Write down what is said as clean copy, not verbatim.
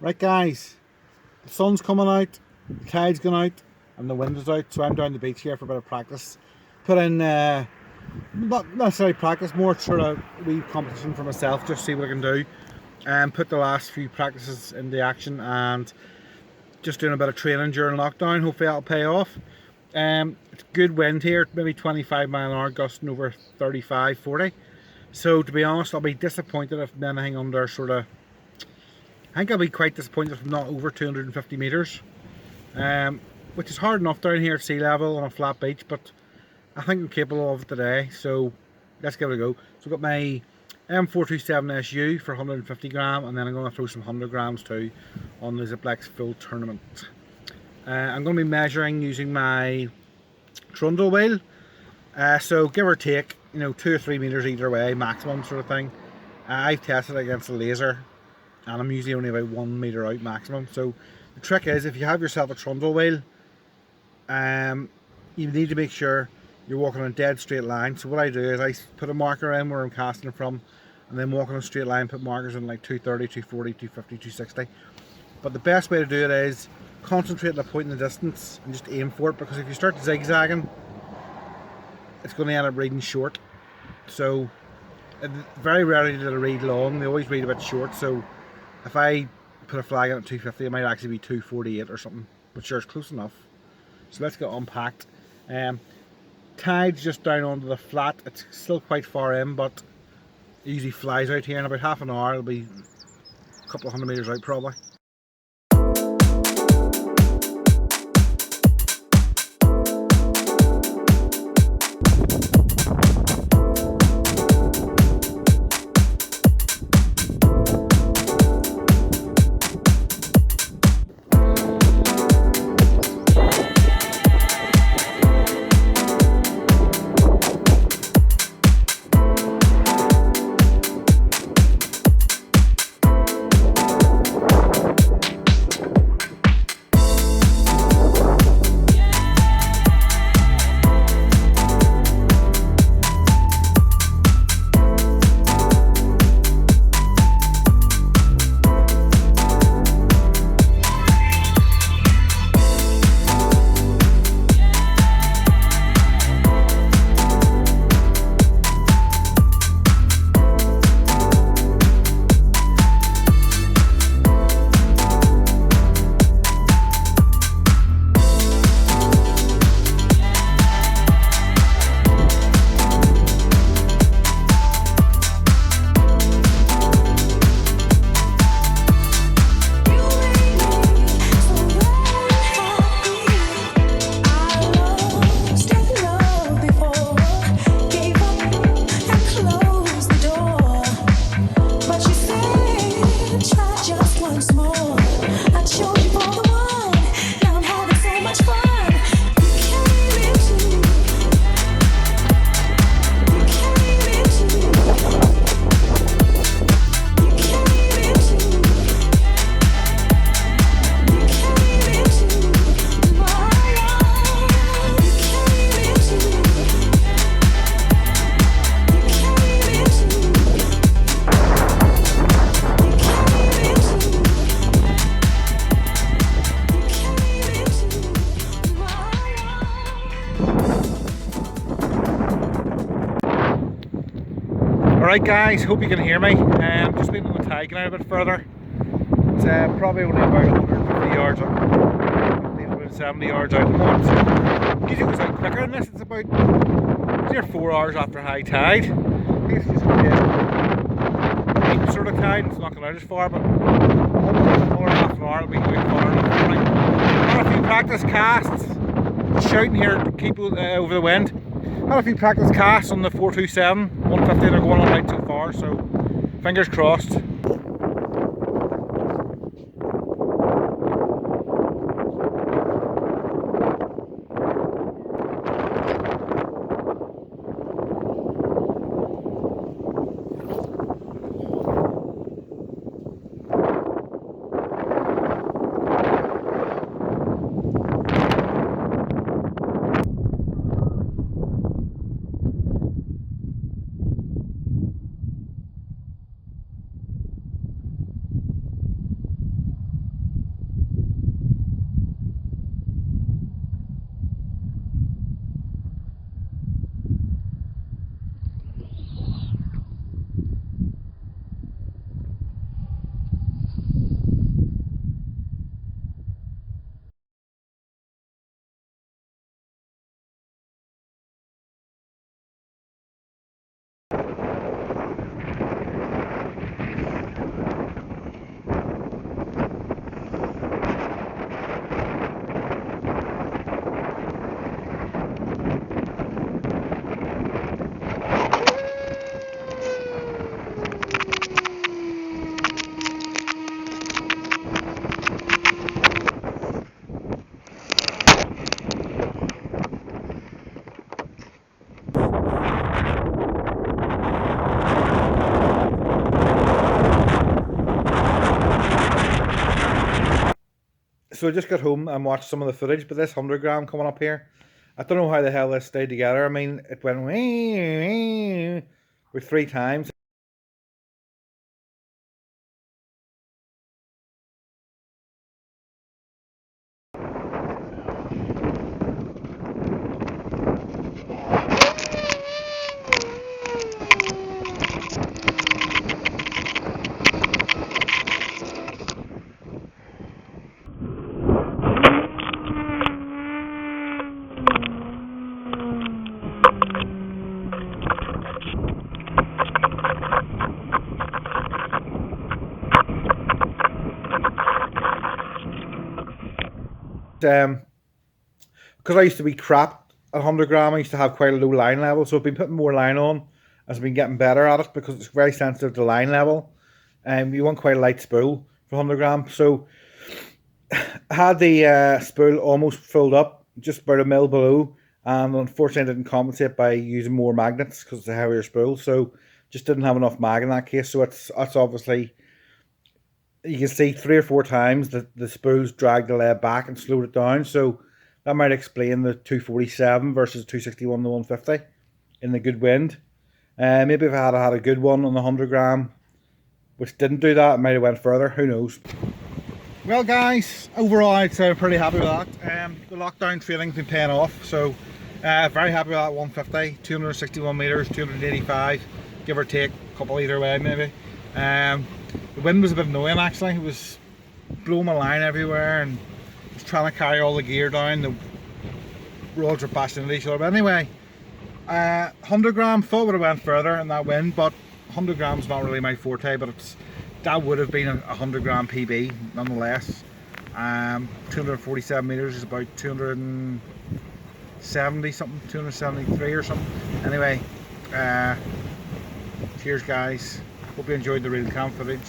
Right guys, the sun's coming out, the tide's going out and the wind is out, so I'm down the beach here for a bit of practice. Put in, not necessarily practice, more sort of wee competition for myself, just see what I can do. And put the last few practices into action and just doing a bit of training during lockdown. Hopefully that'll pay off. It's good wind here, maybe 25 mile an hour, gusting over 35, 40. So to be honest, I'll be disappointed if anything under sort of, I think I'll be quite disappointed if I'm not over 250 metres, which is hard enough down here at sea level on a flat beach, but I think I'm capable of it today, so let's give it a go. So I've got my M427SU for 150 gram, and then I'm going to throw some 100 grams too on the Ziplex full tournament. I'm going to be measuring using my trundle wheel, so give or take, 2 or 3 metres either way, maximum sort of thing. I've tested it against a laser, and I'm usually only about 1 metre out maximum. So the trick is, if you have yourself a trundle wheel, you need to make sure you're walking on a dead straight line. So what I do is I put a marker in where I'm casting from, and then walk on a straight line, put markers in like 230, 240, 250, 260. But the best way to do it is concentrate on a point in the distance and just aim for it, because if you start zigzagging, it's going to end up reading short. So very rarely do they read long, they always read a bit short. So if I put a flag in at 250, it might actually be 248 or something, but sure, it's close enough. So let's get unpacked. Tide's just down onto the flat. It's still quite far in, but it usually flies out here in about half an hour. It'll be a couple of 100 metres out probably. Alright guys, hope you can hear me. Just leaving the tide out a bit further. It's probably only about 150 yards out. About 70 yards out at the moment. Usually it goes out quicker than this. It's about 3 or 4 hours after high tide. I think it's just going to be a sort of tide. It's not going out as far, but another half an hour it'll be out far enough. Got a few practice casts. Shouting here to keep over the wind. Had a few practice casts on the 427, 150 they're going on right so far, so fingers crossed. so I just got home and watched some of the footage, but this 100 gram coming up here, I don't know how the hell this stayed together. I mean, it went with 3 times. Because I used to be crap at 100 gram, I used to have quite a low line level, so I've been putting more line on as I've been getting better at it because it's very sensitive to line level. You want quite a light spool for 100 gram. So I had the spool almost filled up, just about a mil below, and unfortunately I didn't compensate by using more magnets because it's a heavier spool, so just didn't have enough mag in that case. So it's obviously, you can see 3 or 4 times that the spools dragged the lead back and slowed it down. So that might explain the 247 versus 261 to 150 in the good wind. Maybe if I had had a good one on the 100 gram, which didn't do that, it might have went further. Who knows? Well, guys, overall I'd say I'm pretty happy with that. The lockdown training's been paying off, so very happy with that 150, 261 metres, 285, give or take, a couple either way maybe. The wind was a bit annoying actually. It was blowing my line everywhere and was trying to carry all the gear down. The rods were bashing into each other. But anyway, 100 gram, thought would have went further in that wind, but 100 grams not really my forte, but that would have been a 100 gram PB nonetheless. 247 metres is about 270 something, 273 or something. Anyway, cheers guys. Hope you enjoyed the real camp footage.